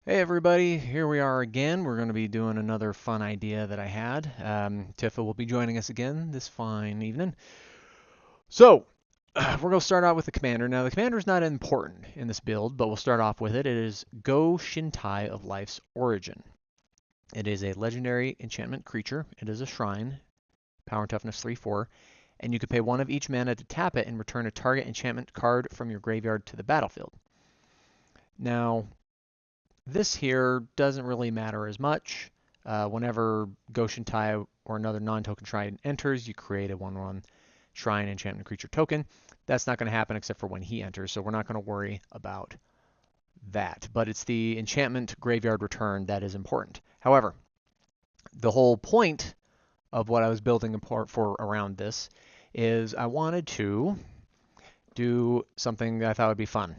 Hey everybody, here we are again. We're going to be doing another fun idea that I had. Tifa will be joining us again this fine evening. So, we're going to start out with the commander. Now, the commander is not important in this build, but we'll start off with it. It is Go Shintai of Life's Origin. It is a legendary enchantment creature. It is a shrine, power and toughness 3/4, and you can pay one of each mana to tap it and return a target enchantment card from your graveyard to the battlefield. Now, this here doesn't really matter as much. Whenever Goshen Tai or another non-token shrine enters, you create a 1/1 shrine enchantment creature token. That's not going to happen except for when he enters, so we're not going to worry about that. But it's the enchantment graveyard return that is important. However, the whole point of what I was building for around this is I wanted to do something that I thought would be fun.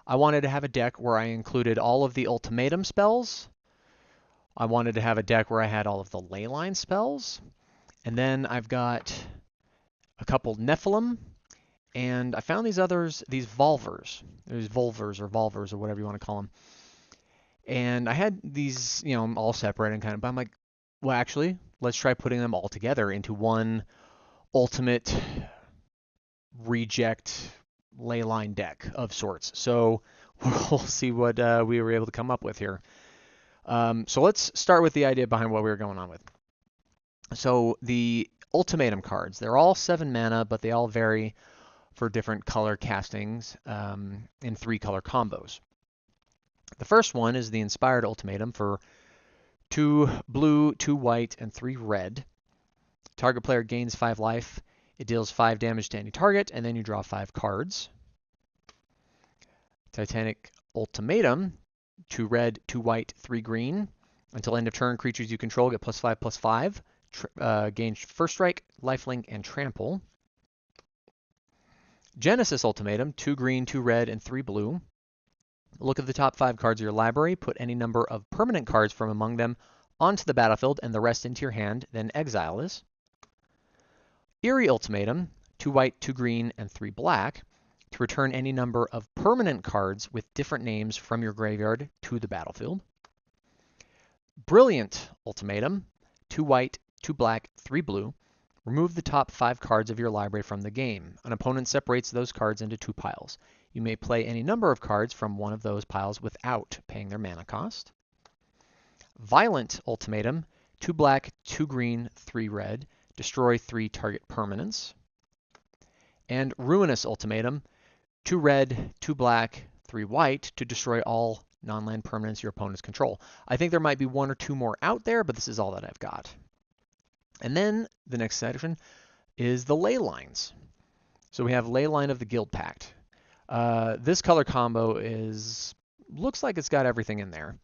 I wanted to have a deck where I included all of the ultimatum spells. I wanted to have a deck where I had all of the Leyline spells. And then I've got a couple nephilim. And I found these others, these volvers. These volvers or whatever you want to call them. And I had these, all separate and kind of, but I'm like, well, actually, let's try putting them all together into one ultimate reject Leyline deck of sorts. So we'll see what we were able to come up with here. So let's start with the idea behind what we were going on with. So the ultimatum cards, they're all 7 mana, but they all vary for different color castings in 3 color combos. The first one is the Inspired Ultimatum for 2 blue, 2 white, and 3 red. Target player gains 5 life. It deals 5 damage to any target, and then you draw 5 cards. Titanic Ultimatum, 2 red, 2 white, 3 green. Until end of turn, creatures you control get +5/+5. Gain first strike, lifelink, and trample. Genesis Ultimatum, 2 green, 2 red, and 3 blue. Look at the top 5 cards of your library, put any number of permanent cards from among them onto the battlefield and the rest into your hand, then exile this. Eerie Ultimatum, 2 white, 2 green, and 3 black, to return any number of permanent cards with different names from your graveyard to the battlefield. Brilliant Ultimatum, 2 white, 2 black, 3 blue. Remove the top 5 cards of your library from the game. An opponent separates those cards into 2 piles. You may play any number of cards from one of those piles without paying their mana cost. Violent Ultimatum, 2 black, 2 green, 3 red. Destroy 3 target permanents. And Ruinous Ultimatum, 2 red, 2 black, 3 white, to destroy all non-land permanents your opponents control. I think there might be 1 or 2 more out there, but this is all that I've got. And then the next section is the ley lines. So we have Leyline of the Guild Pact. This color combo looks like it's got everything in there,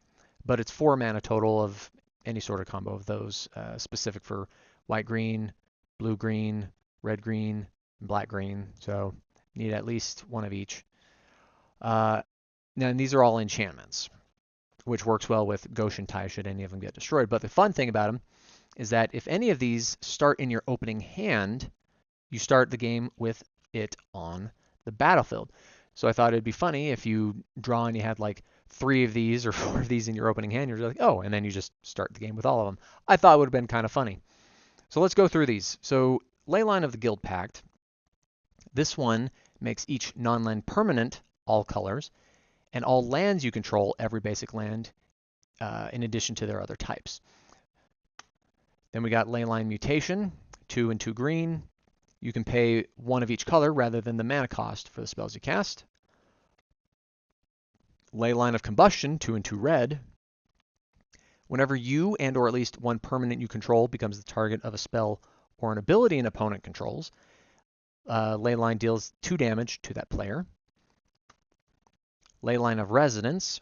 but it's 4 mana total of any sort of combo of those, specific for white-green, blue-green, red-green, and black-green. So need at least 1 of each. Now, and these are all enchantments, which works well with Goshen Tai should any of them get destroyed. But the fun thing about them is that if any of these start in your opening hand, you start the game with it on the battlefield. So I thought it'd be funny if you draw and you had like 3 of these or 4 of these in your opening hand, you're like, oh, and then you just start the game with all of them. I thought it would have been kind of funny. So let's go through these. So Leyline of the Guild Pact. This one makes each non-land permanent all colors, and all lands you control every basic land in addition to their other types. Then we got Leyline Mutation, 2 and 2 green. You can pay 1 of each color rather than the mana cost for the spells you cast. Leyline of Combustion, 2 and 2 red. Whenever you and or at least 1 permanent you control becomes the target of a spell or an ability an opponent controls, Leyline deals 2 damage to that player. Leyline of Resonance,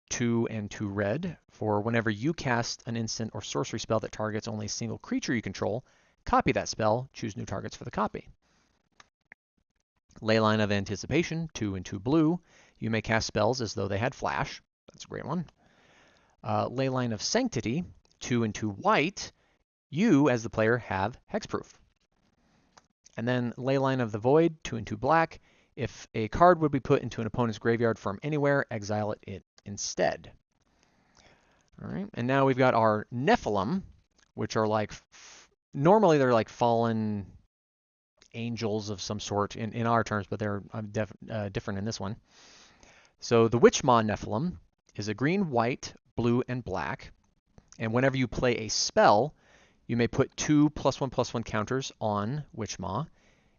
2 and 2 red. For whenever you cast an instant or sorcery spell that targets only a single creature you control, copy that spell, choose new targets for the copy. Leyline of Anticipation, 2 and 2 blue. You may cast spells as though they had flash. That's a great one. Leyline of Sanctity, 2 and 2 white. You, as the player, have hexproof. And then Leyline of the Void, 2 and 2 black. If a card would be put into an opponent's graveyard from anywhere, exile it instead. All right, and now we've got our nephilim, which are like, normally they're like fallen angels of some sort in our terms, but they're different in this one. So the Witchmaw Nephilim is a green, white, blue, and black. And whenever you play a spell, you may put 2 +1/+1 counters on Witchmaw.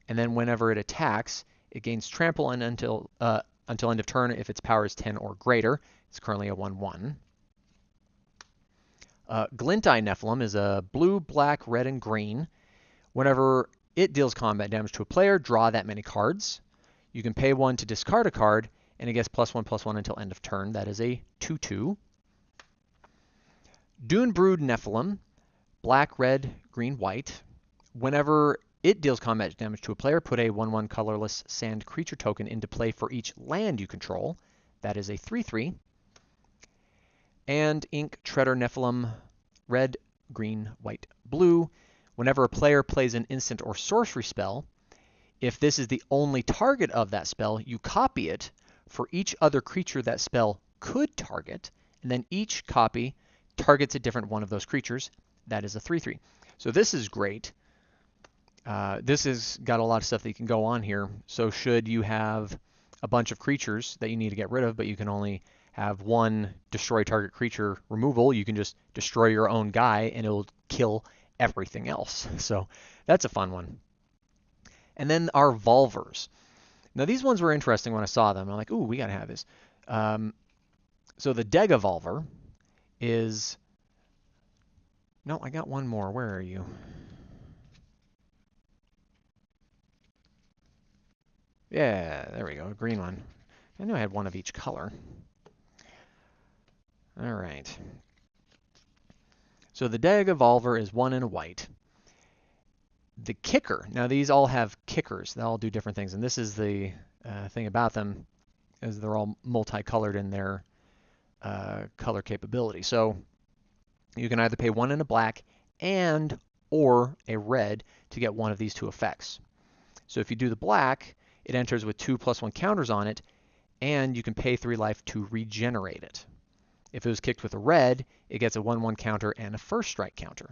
And then whenever it attacks, it gains trample and until end of turn if its power is 10 or greater. It's currently a 1/1. Glint-Eye Nephilim is a blue, black, red, and green. Whenever it deals combat damage to a player, draw that many cards. You can pay 1 to discard a card, and it gets +1/+1 until end of turn. That is a 2/2. Dune Brood Nephilim, black, red, green, white. Whenever it deals combat damage to a player, put a 1/1 colorless sand creature token into play for each land you control. That is a 3/3. And Ink Treader Nephilim, red, green, white, blue. Whenever a player plays an instant or sorcery spell, if this is the only target of that spell, you copy it for each other creature that spell could target, and then each copy targets a different one of those creatures. That is a 3/3. So this is great. This has got a lot of stuff that you can go on here. So should you have a bunch of creatures that you need to get rid of, but you can only have one destroy target creature removal, you can just destroy your own guy and it'll kill everything else. So that's a fun one. And then our Volvers. Now these ones were interesting when I saw them. I'm like, ooh, we gotta have this. So the Deckbuilding is... No, I got one more. Where are you? Yeah, there we go. Green one. I knew I had one of each color. All right. So the Deckbuilding is 1 and a white. The Kicker. Now these all have kickers. They all do different things, and this is the thing about them, is they're all multicolored in their color capability. So you can either pay 1 and a black and or a red to get one of these 2 effects. So if you do the black, it enters with 2 +1 counters on it, and you can pay 3 life to regenerate it. If it was kicked with a red, it gets a 1/1 counter and a first strike counter.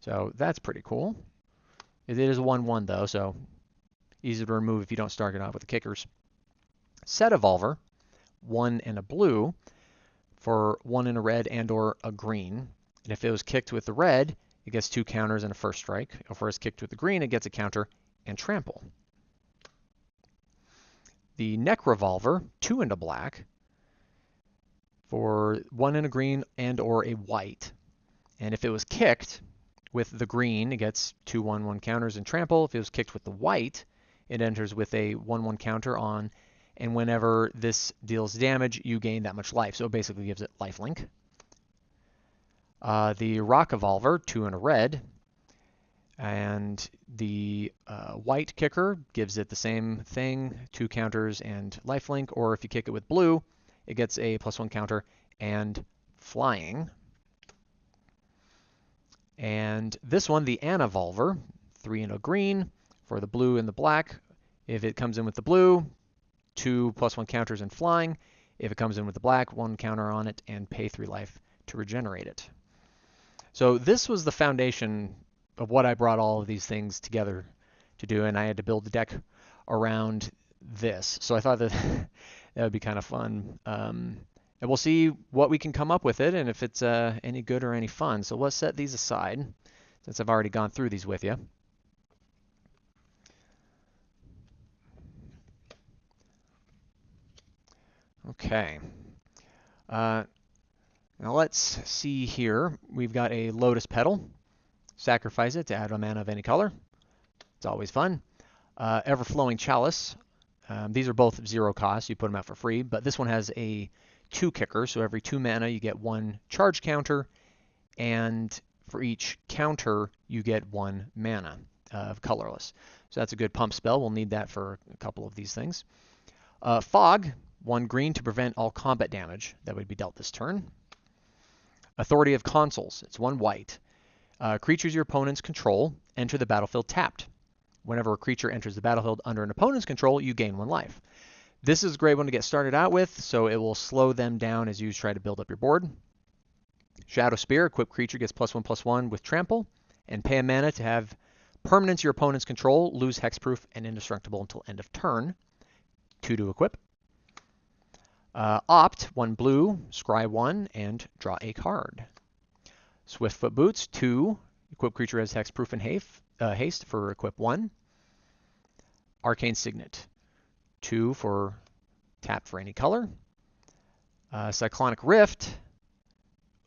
So that's pretty cool. It is a 1/1 though, so easy to remove if you don't start it off with the kickers. Set Evolver, 1 and a blue for 1 and a red and or a green. And if it was kicked with the red, it gets 2 counters and a first strike. If it was kicked with the green, it gets a counter and trample. The Neck Revolver, 2 and a black for 1 and a green and or a white. And if it was kicked with the green, it gets 2 1/1 counters and trample. If it was kicked with the white, it enters with a 1/1 counter on, and whenever this deals damage, you gain that much life. So it basically gives it lifelink. The Rock Evolver, 2 and a red, and the white kicker gives it the same thing, 2 counters and lifelink, or if you kick it with blue, it gets a +1 counter and flying. And this one, the Anavolver, 3 and a green for the blue and the black. If it comes in with the blue, 2 +1 counters and flying. If it comes in with the black, 1 counter on it and pay 3 life to regenerate it. So this was the foundation of what I brought all of these things together to do, and I had to build the deck around this. So I thought that that would be kind of fun. And we'll see what we can come up with it and if it's any good or any fun. So let's set these aside since I've already gone through these with you. Okay. Now let's see here. We've got a Lotus Petal. Sacrifice it to add a mana of any color. It's always fun. Everflowing Chalice. These are both 0 cost. You put them out for free, but this one has a 2 kicker, so every 2 mana you get 1 charge counter, and for each counter you get 1 mana of colorless. So that's a good pump spell. We'll need that for a couple of these things. Fog, 1 green to prevent all combat damage that would be dealt this turn. Authority of Consuls, it's 1 white. Creatures your opponents control enter the battlefield tapped. Whenever a creature enters the battlefield under an opponent's control, you gain 1 life. This is a great one to get started out with, so it will slow them down as you try to build up your board. Shadow Spear, equipped creature gets +1/+1 with trample, and pay a mana to have permanents your opponents control lose hexproof and indestructible until end of turn. 2 to equip. Opt, 1 blue, scry 1, and draw a card. Swiftfoot Boots, 2, equipped creature has hexproof and haste for equip 1. Arcane Signet, 2 for tap for any color. Cyclonic Rift,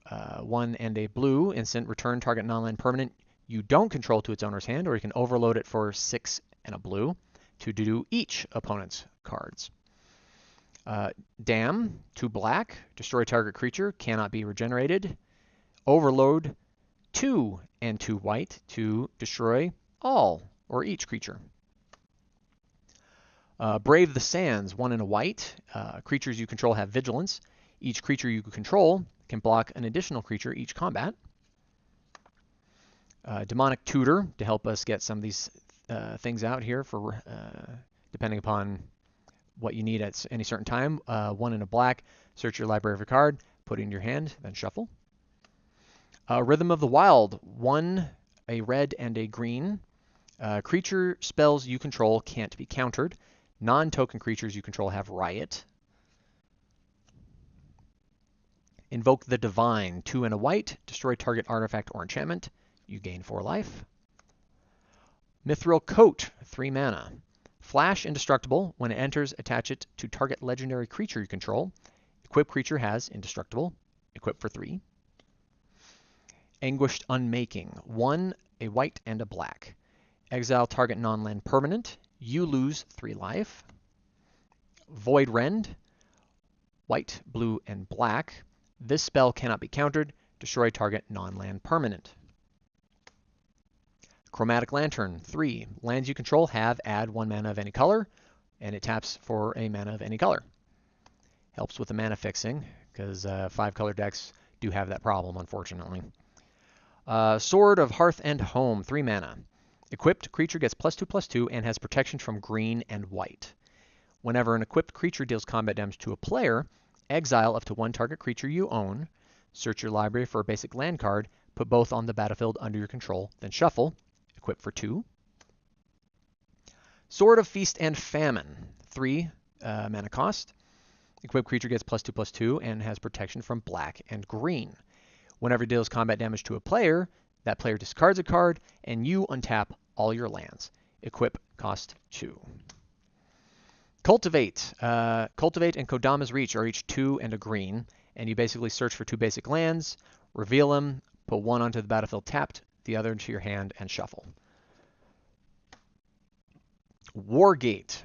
1 and a blue, instant, return target non-land permanent you don't control to its owner's hand, or you can overload it for 6 and a blue to do each opponent's cards. Dam, 2 black, destroy target creature, cannot be regenerated. Overload, 2 and 2 white to destroy all or each creature. Brave the Sands, 1 and a white. Creatures you control have vigilance. Each creature you control can block an additional creature each combat. Demonic Tutor, to help us get some of these things out here for depending upon what you need at any certain time. 1 and a black, search your library for a card, put it in your hand, then shuffle. Rhythm of the Wild, 1, a red and a green. Creature spells you control can't be countered. Non-token creatures you control have Riot. Invoke the Divine, 2 and a white, destroy target artifact or enchantment. You gain 4 life. Mithril Coat, 3 mana. Flash indestructible. When it enters, attach it to target legendary creature you control. Equipped creature has indestructible. Equip for 3. Anguished Unmaking, 1, a white and a black. Exile target non-land permanent. You lose 3 life. Void Rend, white, blue, and black. This spell cannot be countered. Destroy target non-land permanent. Chromatic Lantern, 3. Lands you control have add 1 mana of any color, and it taps for a mana of any color. Helps with the mana fixing, because 5-color decks do have that problem, unfortunately. Sword of Hearth and Home, 3 mana. Equipped creature gets +2/+2 and has protection from green and white. Whenever an equipped creature deals combat damage to a player, exile up to 1 target creature you own, search your library for a basic land card, put both on the battlefield under your control, then shuffle, equip for 2. Sword of Feast and Famine, 3 mana cost. Equipped creature gets +2/+2 and has protection from black and green. Whenever it deals combat damage to a player, that player discards a card, and you untap all your lands. Equip cost 2. Cultivate. Cultivate and Kodama's Reach are each 2 and a green, and you basically search for 2 basic lands, reveal them, put 1 onto the battlefield tapped, the other into your hand, and shuffle. Wargate.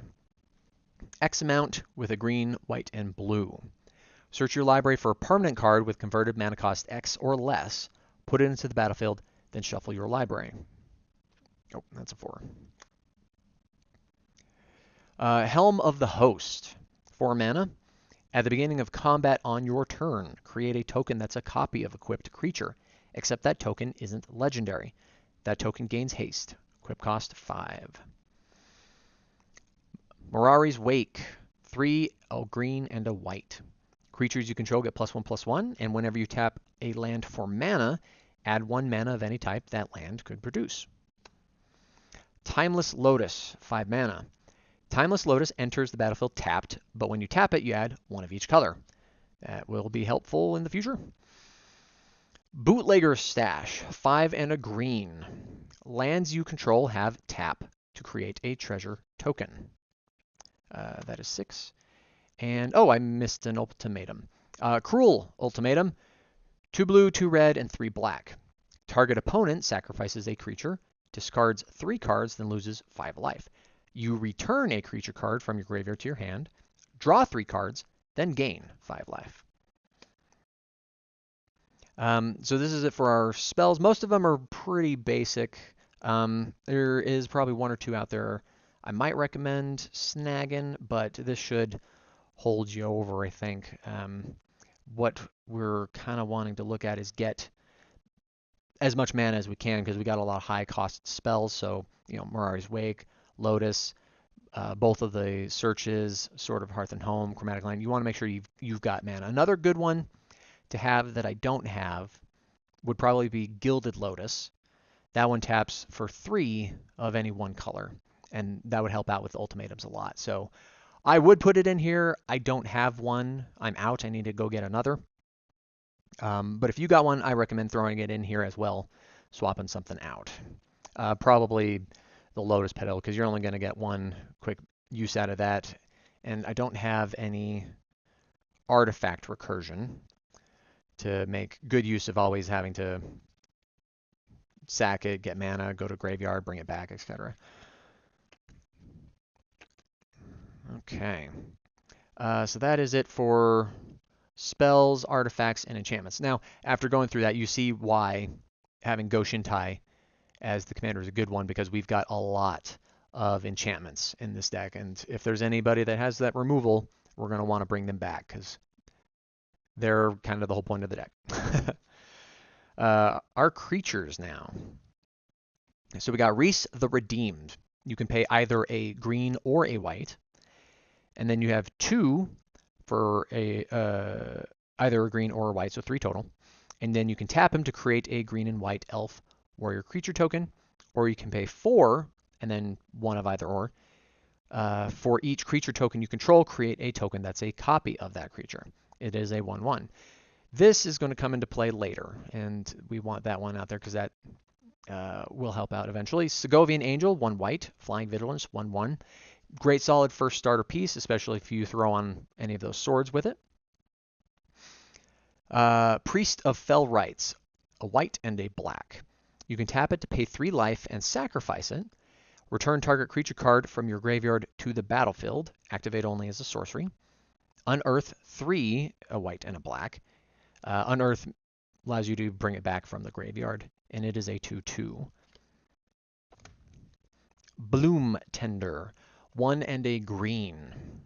X amount with a green, white, and blue. Search your library for a permanent card with converted mana cost X or less, put it into the battlefield, then shuffle your library. Oh, that's a 4. Helm of the Host, 4 mana. At the beginning of combat on your turn, create a token that's a copy of equipped creature, except that token isn't legendary. That token gains haste. Equip cost 5. Mirari's Wake, 3, a green and a white. Creatures you control get +1/+1, and whenever you tap a land for mana, add 1 mana of any type that land could produce. Timeless Lotus, 5 mana. Timeless Lotus enters the battlefield tapped, but when you tap it, you add 1 of each color. That will be helpful in the future. Bootlegger's Stash, 5 and a green. Lands you control have tap to create a treasure token. That is 6. And, oh, I missed an ultimatum. Cruel Ultimatum, 2 blue, 2 red, and 3 black. Target opponent sacrifices a creature, discards 3 cards, then loses 5 life. You return a creature card from your graveyard to your hand, draw 3 cards, then gain 5 life. So this is it for our spells. Most of them are pretty basic. There is probably 1 or 2 out there I might recommend snagging, but this should hold you over, I think. What we're kind of wanting to look at is get as much mana as we can, because we got a lot of high cost spells. So, you know, Mirari's Wake, Lotus, both of the searches, Sword of Hearth and Home, Chromatic Line. You want to make sure you've got mana. Another good one to have that I don't have would probably be Gilded Lotus. That one taps for 3 of any one color, and that would help out with ultimatums a lot. So I would put it in here. I don't have one. I'm out. I need to go get another. But if you got one, I recommend throwing it in here as well, swapping something out. Probably the Lotus Petal, because you're only going to get one quick use out of that. And I don't have any artifact recursion to make good use of always having to sack it, get mana, go to graveyard, bring it back, etc. Okay. So that is it for spells, artifacts, and enchantments. Now, after going through that, you see why having Go Shintai as the commander is a good one, because we've got a lot of enchantments in this deck. And if there's anybody that has that removal, we're going to want to bring them back, because they're kind of the whole point of the deck. Our creatures now. So we got Reese the Redeemed. You can pay either a green or a white. And then you have 2 for either a green or a white, so 3 total. And then you can tap him to create a green and white elf warrior creature token, or you can pay 4 and then 1 of either or. For each creature token you control, create a token that's a copy of that creature. It is a 1/1. This is going to come into play later, and we want that one out there because that will help out eventually. Segovian Angel, 1 white, Flying Vigilance, 1/1. Great solid first starter piece, especially if you throw on any of those swords with it. Priest of Fell Rites, a white and a black. You can tap it to pay 3 life and sacrifice it. Return target creature card from your graveyard to the battlefield. Activate only as a sorcery. Unearth 3, a white and a black. Unearth allows you to bring it back from the graveyard, and it is a 2/2. Bloom Tender, 1 and a green.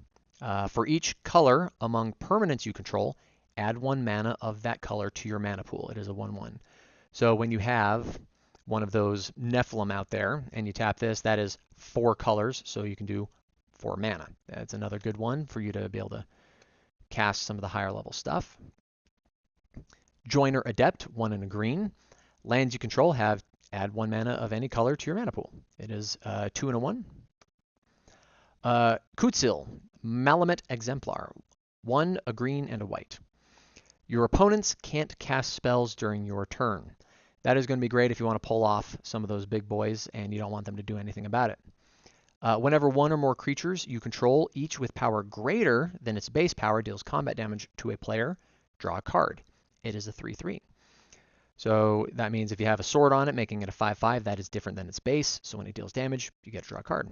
For each color among permanents you control, add 1 mana of that color to your mana pool. It is a 1/1. So when you have one of those Nephilim out there and you tap this, that is 4 colors, so you can do 4 mana. That's another good one for you to be able to cast some of the higher level stuff. Joiner Adept, 1 and a green. Lands you control have add 1 mana of any color to your mana pool. It is 2 and a 1. Kutzil, Malamet Exemplar, 1, a green and a white. Your opponents can't cast spells during your turn. That is going to be great if you want to pull off some of those big boys and you don't want them to do anything about it. Whenever 1 or more creatures you control, each with power greater than its base power, deals combat damage to a player, draw a card. It is a 3/3. So that means if you have a sword on it, making it a 5/5, that is different than its base. So when it deals damage, you get to draw a card.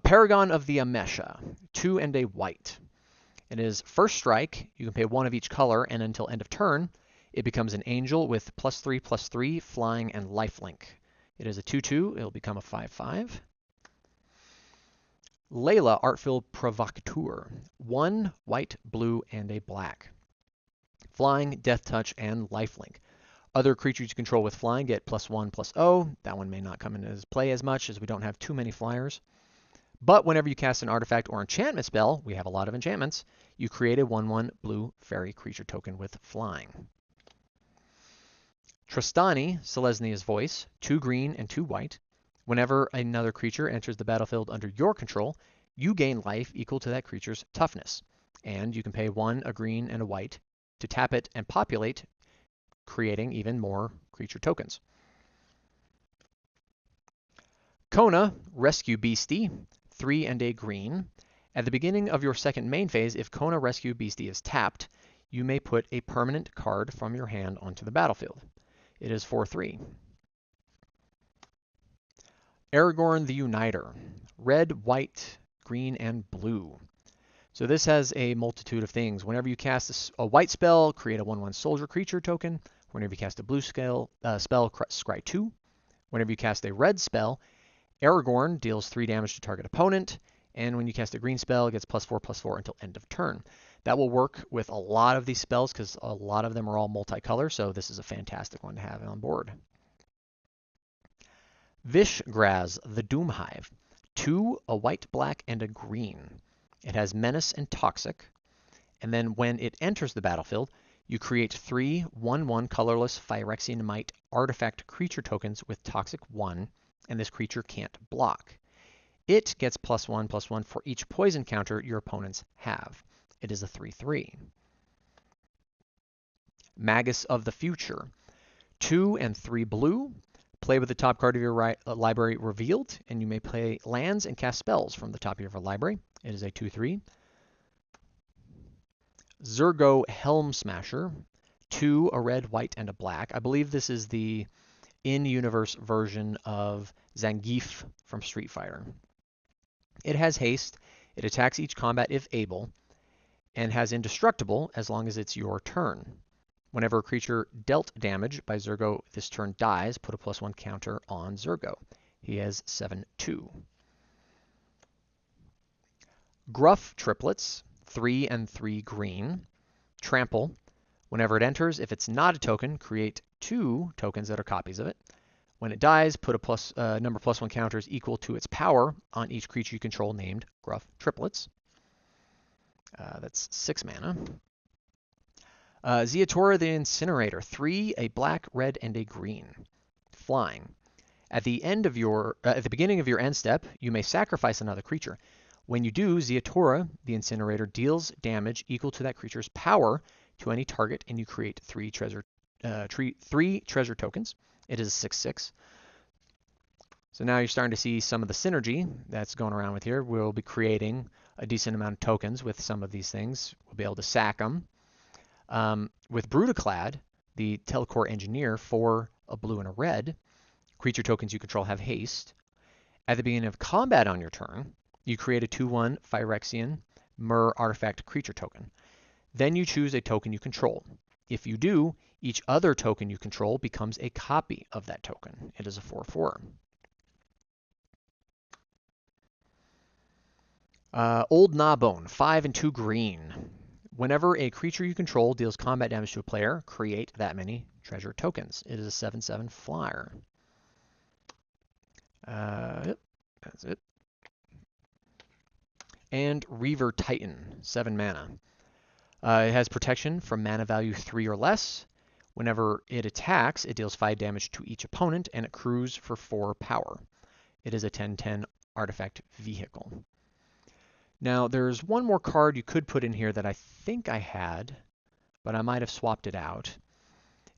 Paragon of the Amesha, 2 and a white. It is first strike. You can pay 1 of each color, and until end of turn, it becomes an angel with +3/+3, flying, and lifelink. It is a 2/2. It'll become a 5/5. Layla, Artful Provocateur, 1 white, blue, and a black. Flying, Death Touch, and lifelink. Other creatures you control with flying get +1/+0. That one may not come into play as much as we don't have too many flyers. But whenever you cast an artifact or enchantment spell, we have a lot of enchantments, you create a 1/1 blue fairy creature token with flying. Tristani, Selesnya's Voice, 2 green and 2 white. Whenever another creature enters the battlefield under your control, you gain life equal to that creature's toughness. And you can pay 1, a green, and a white to tap it and populate, creating even more creature tokens. Kona, Rescue Beastie, 3 and a green. At the beginning of your second main phase, if Kona Rescue Beastie is tapped, you may put a permanent card from your hand onto the battlefield. It is 4/3. Aragorn the Uniter, red, white, green, and blue. So this has a multitude of things. Whenever you cast a white spell, create a 1/1 soldier creature token. Whenever you cast a blue spell, scry 2. Whenever you cast a red spell, Aragorn deals 3 damage to target opponent. And when you cast a green spell, it gets +4/+4 until end of turn. That will work with a lot of these spells because a lot of them are all multicolor, so this is a fantastic one to have on board. Vishgraz, the Doomhive, 2, a white, black, and a green. It has Menace and Toxic, and then when it enters the battlefield, You create 3 1/1 colorless Phyrexian Might artifact creature tokens with Toxic 1, and this creature can't block. It gets +1/+1 for each poison counter your opponents have. It is a 3/3. Magus of the Future. 2 and 3 blue. Play with the top card of your library revealed, and you may play lands and cast spells from the top of your library. It is a 2/3. Zurgo Helm Smasher. 2, a red, white, and a black. I believe this is the in-universe version of Zangief from Street Fighter. It has haste. It attacks each combat if able, and has indestructible as long as it's your turn. Whenever a creature dealt damage by Zurgo this turn dies, put a +1 counter on Zurgo. He has 7/2. Gruff Triplets, 3 and 3 green. Trample. Whenever it enters, if it's not a token, create 2 tokens that are copies of it. When it dies, put a number +1 counters equal to its power on each creature you control named Gruff Triplets. That's 6 mana. Ziatora the Incinerator, 3, a black, red, and a green. Flying. At the beginning of your end step, you may sacrifice another creature. When you do, Ziatora the Incinerator deals damage equal to that creature's power to any target, and you create 3 treasure tokens. It is a 6/6. So now you're starting to see some of the synergy that's going around with here. We'll be creating a decent amount of tokens with some of these things. We'll be able to sack them. With Brutaclad, the Telecore Engineer, 4, a blue, and a red, creature tokens you control have haste. At the beginning of combat on your turn, you create a 2/1 Phyrexian Myr artifact creature token. Then you choose a token you control. If you do, each other token you control becomes a copy of that token. It is a 4/4. Old Gnawbone, 5 and 2 green. Whenever a creature you control deals combat damage to a player, create that many treasure tokens. It is a 7/7 flyer. Yep, that's it. And Reaver Titan, 7 mana. It has protection from mana value 3 or less. Whenever it attacks, it deals 5 damage to each opponent, and it accrues for 4 power. It is a 10/10 artifact vehicle. Now, there's one more card you could put in here that I think I had, but I might have swapped it out.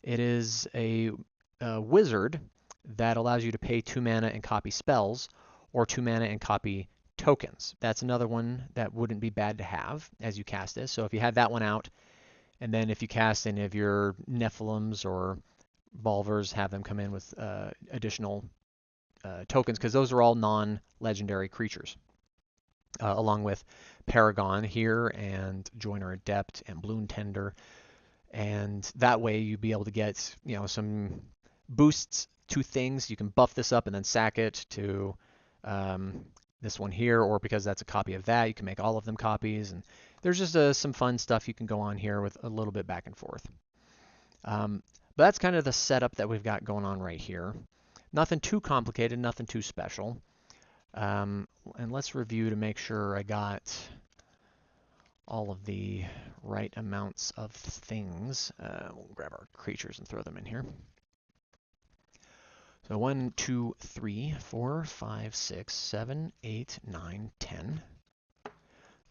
It is a wizard that allows you to pay 2 mana and copy spells, or 2 mana and copy tokens. That's another one that wouldn't be bad to have as you cast this. So if you had that one out, and then if you cast any of your Nephilims or Volvers, have them come in with additional tokens, because those are all non-legendary creatures. Along with Paragon here, and Joiner Adept, and Bloom Tender. And that way you'd be able to get, some boosts to things. You can buff this up and then sack it to this one here, or because that's a copy of that, you can make all of them copies. And there's just some fun stuff you can go on here with a little bit back and forth. But that's kind of the setup that we've got going on right here. Nothing too complicated, nothing too special. And let's review to make sure I got all of the right amounts of things. We'll grab our creatures and throw them in here. So 1, 2, 3, 4, 5, 6, 7, 8, 9, 10.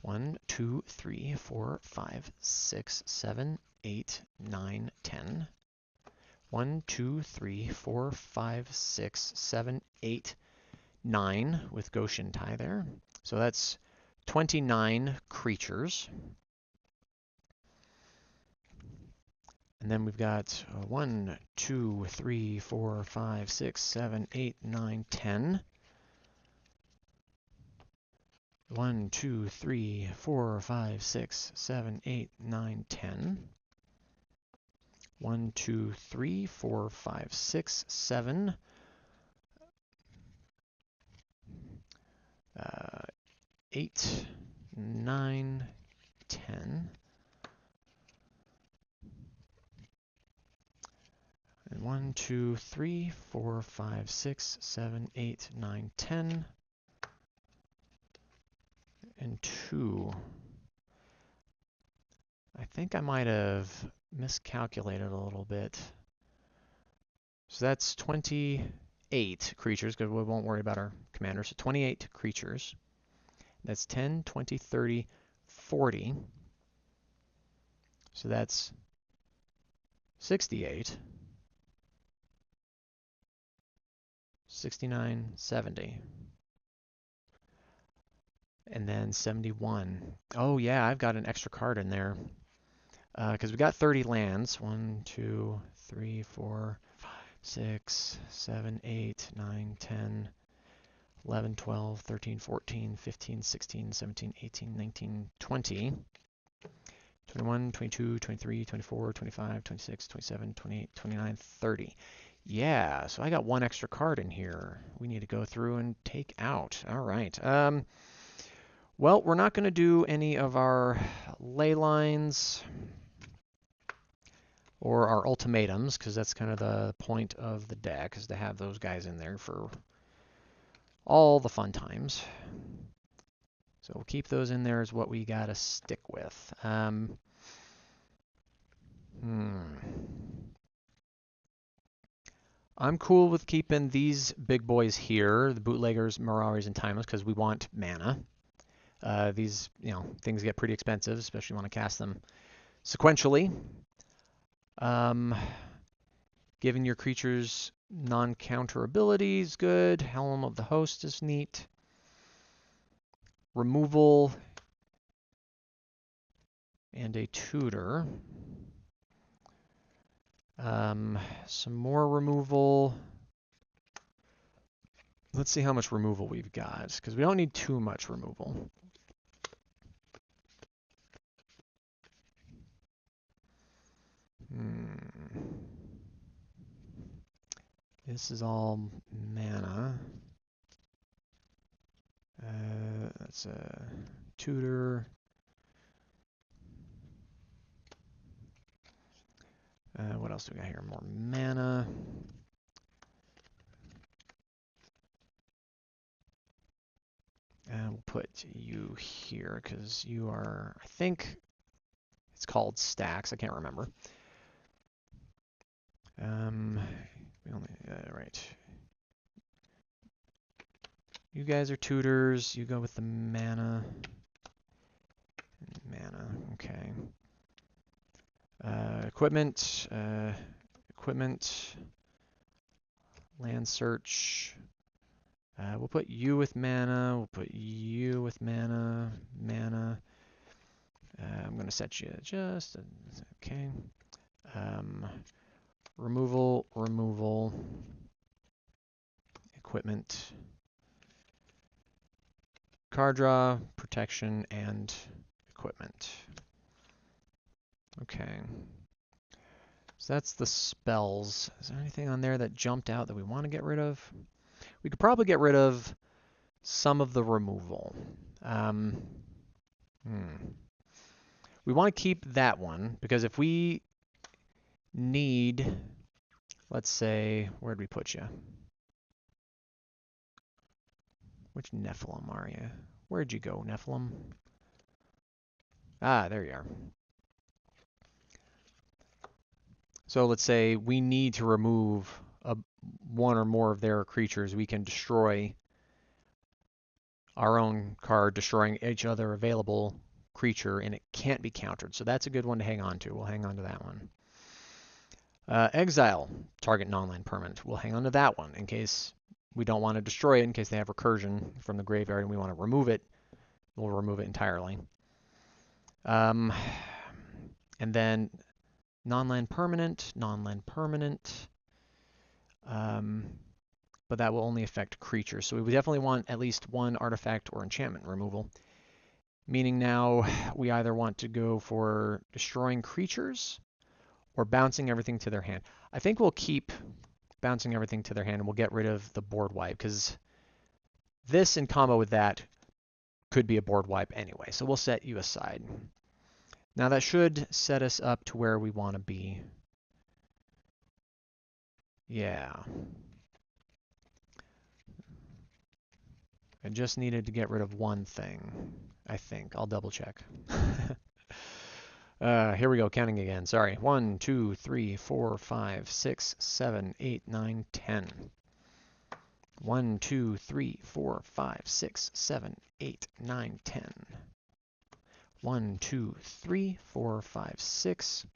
1, 2, 3, 4, 5, 6, 7, 8, 9, 10. 1, 2, 3, 4, 5, 6, 7, 8, 9 with Goshen Tai there. So that's 29 creatures. And then we've got 1, 2, 3, 4, 5, 6, 7, 8, 9, 10. 1, 2, 3, 4, 5, 6, 7, 8, 9, 10. 1, 2, 3, 4, 5, 6, 7. 8, 9, 10. And 1, 2, 3, 4, 5, 6, 7, 8, 9, 10. And 2. I think I might have miscalculated a little bit. So that's 28 creatures, because we won't worry about our commander. So 28 creatures. That's 10, 20, 30, 40. So that's 68. 69, 70. And then 71. Oh yeah, I've got an extra card in there. Because we got 30 lands. 1, 2, 3, 4, 5, 6, 7, 8, 9, 10, 11, 12, 13, 14, 15, 16, 17, 18, 19, 20, 21, 22, 23, 24, 25, 26, 27, 28, 29, 30. Yeah, so I got one extra card in here. We need to go through and take out. All right. Well, we're not going to do any of our ley lines or our ultimatums, because that's kind of the point of the deck, is to have those guys in there for all the fun times. So we'll keep those in there as what we got to stick with. I'm cool with keeping these big boys here, the bootleggers, Marauders, and Timeless, because we want mana. These, things get pretty expensive, especially when I cast them sequentially. Giving your creatures non-counter abilities, good. Helm of the Host is neat. Removal and a tutor. Some more removal. Let's see how much removal we've got, because we don't need too much removal. This is all mana. That's a tutor. What else do we got here? More mana. We'll put you here because you are, I think it's called stacks. I can't remember. Right. You guys are tutors. You go with the mana. Mana, okay. Equipment. Equipment. Land search. We'll put you with mana. We'll put you with mana. Mana. I'm going to set you just, okay. Removal, removal. Equipment. Card draw, protection, and equipment. Okay. So that's the spells. Is there anything on there that jumped out that we want to get rid of? We could probably get rid of some of the removal. We want to keep that one, because if we need, let's say, where'd we put you? Which Nephilim are you? Where'd you go, Nephilim? Ah, there you are. So let's say we need to remove one or more of their creatures. We can destroy our own card, destroying each other available creature, and it can't be countered. So that's a good one to hang on to. We'll hang on to that one. Exile, target non-land permanent. We'll hang on to that one in case we don't want to destroy it, in case they have recursion from the graveyard and we want to remove it. We'll remove it entirely. And then non-land permanent, non-land permanent. But that will only affect creatures. So we would definitely want at least one artifact or enchantment removal. Meaning now we either want to go for destroying creatures or bouncing everything to their hand. I think we'll keep bouncing everything to their hand and we'll get rid of the board wipe, because this in combo with that could be a board wipe anyway. So we'll set you aside. Now that should set us up to where we want to be. Yeah. I just needed to get rid of one thing, I think. I'll double check. Here we go, counting again. Sorry. 1, 2, 3, 4, 5, 6, 7, 8, 9, 10. 1, 2, 3, 4, 5, 6, 7, 8, 9, 10. 1, 2, 3, 4, 5, 6,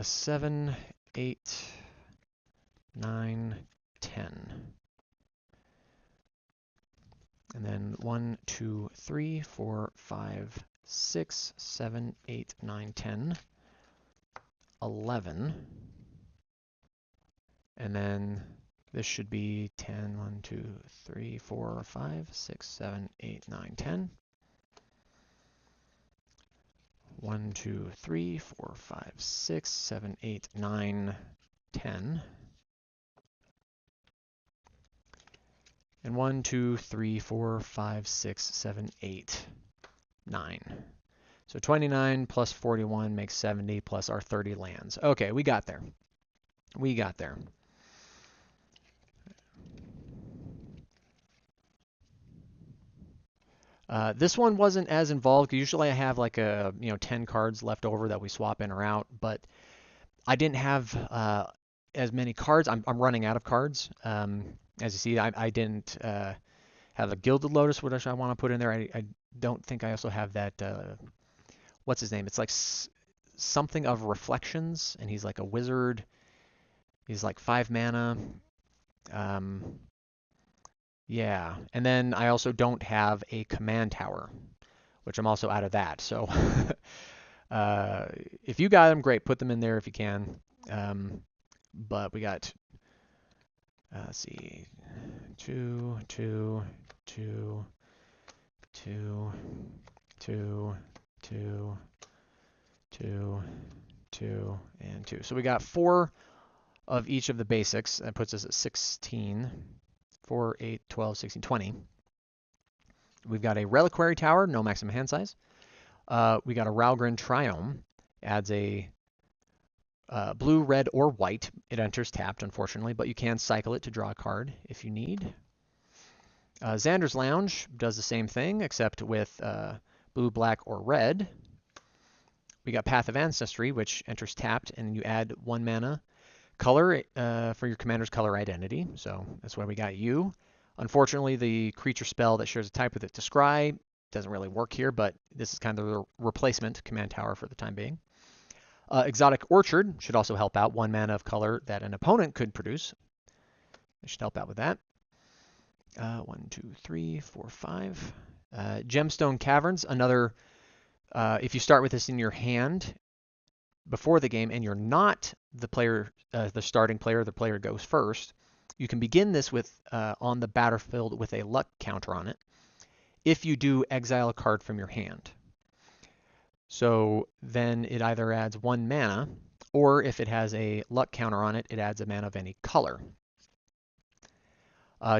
7, 8, 9, 10. And then 1, 2, 3, 4, 5, 6, 7, 8, 9, 10, 11. And then this should be 10, 1, 2, 3, 4, 5, 6, 7, 8, 9, 10. 1, 2, 3, 4, 5, 6, 7, 8, 9, 10. And 1, 2, 3, 4, 5, 6, 7, 8, 9. So 29 plus 41 makes 70 plus our 30 lands. Okay, we got there. We got there. This one wasn't as involved. Usually I have like 10 cards left over that we swap in or out, but I didn't have as many cards. I'm running out of cards. As you see, I didn't have a Gilded Lotus, which I want to put in there. I don't think I also have that, what's his name? It's like something of Reflections, and he's like a wizard. He's like 5 mana. Yeah, and then I also don't have a command tower, which I'm also out of that. So if you got them, great, put them in there if you can. But we got, let's see, 2, 2, 2, 2, 2, 2, 2, 2, and 2. So we got 4 of each of the basics. That puts us at 16. 4, 8, 12, 16, 20. We've got a Reliquary Tower, no maximum hand size. We got a Ralgren Triome, adds a blue, red, or white. It enters tapped, unfortunately, but you can cycle it to draw a card if you need. Xander's Lounge does the same thing, except with blue, black, or red. We got Path of Ancestry, which enters tapped, and you add 1 mana color for your commander's color identity. So that's why we got you. Unfortunately, the creature spell that shares a type with it to scry doesn't really work here, but this is kind of the replacement command tower for the time being. Exotic Orchard should also help out. 1 mana of color that an opponent could produce. It should help out with that. 1, 2, 3, 4, 5. Gemstone Caverns, another, if you start with this in your hand before the game and you're not the player, the starting player, the player goes first, you can begin this with on the battlefield with a luck counter on it if you do exile a card from your hand. So then it either adds 1 mana, or if it has a luck counter on it, it adds a mana of any color.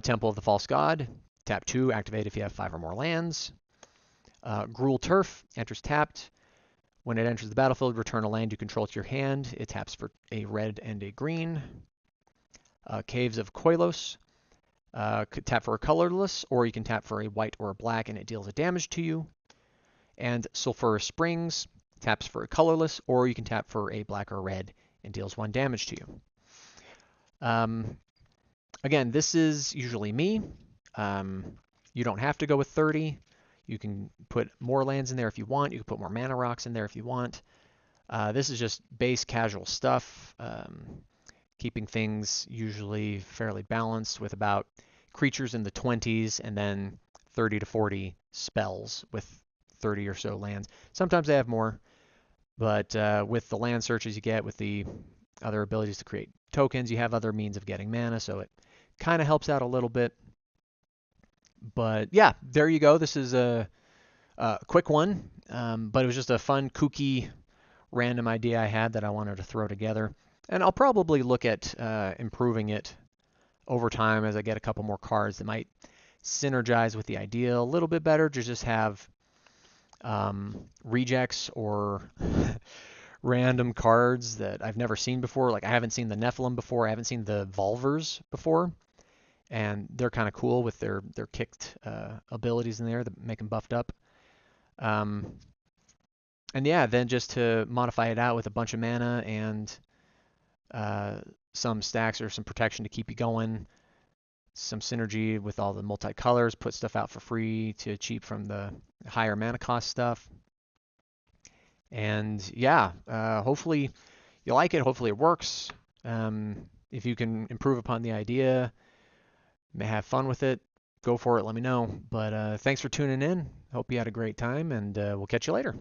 Temple of the False God, tap 2, activate if you have 5 or more lands. Gruul Turf enters tapped. When it enters the battlefield, return a land you control to your hand. It taps for a red and a green. Caves of Koilos, could tap for a colorless, or you can tap for a white or a black and it deals a damage to you. And Sulphurous Springs taps for a colorless, or you can tap for a black or red and deals 1 damage to you. Again, this is usually me. You don't have to go with 30. You can put more lands in there if you want. You can put more mana rocks in there if you want. This is just base casual stuff, keeping things usually fairly balanced with about creatures in the 20s and then 30 to 40 spells with 30 or so lands. Sometimes they have more, but with the land searches you get, with the other abilities to create tokens, you have other means of getting mana, so it kind of helps out a little bit. But yeah, there you go. This is a quick one, but it was just a fun, kooky, random idea I had that I wanted to throw together. And I'll probably look at improving it over time as I get a couple more cards that might synergize with the idea a little bit better, to just have rejects or random cards that I've never seen before. Like I haven't seen the Nephilim before. I haven't seen the Volvers before. And they're kind of cool with their kicked abilities in there that make them buffed up. And yeah, then just to modify it out with a bunch of mana and uh, some stacks or some protection to keep you going, some synergy with all the multicolors, put stuff out for free to cheap from the higher mana cost stuff. And yeah, hopefully you like it. Hopefully it works. If you can improve upon the idea, may have fun with it, go for it. Let me know. But thanks for tuning in. Hope you had a great time, and we'll catch you later.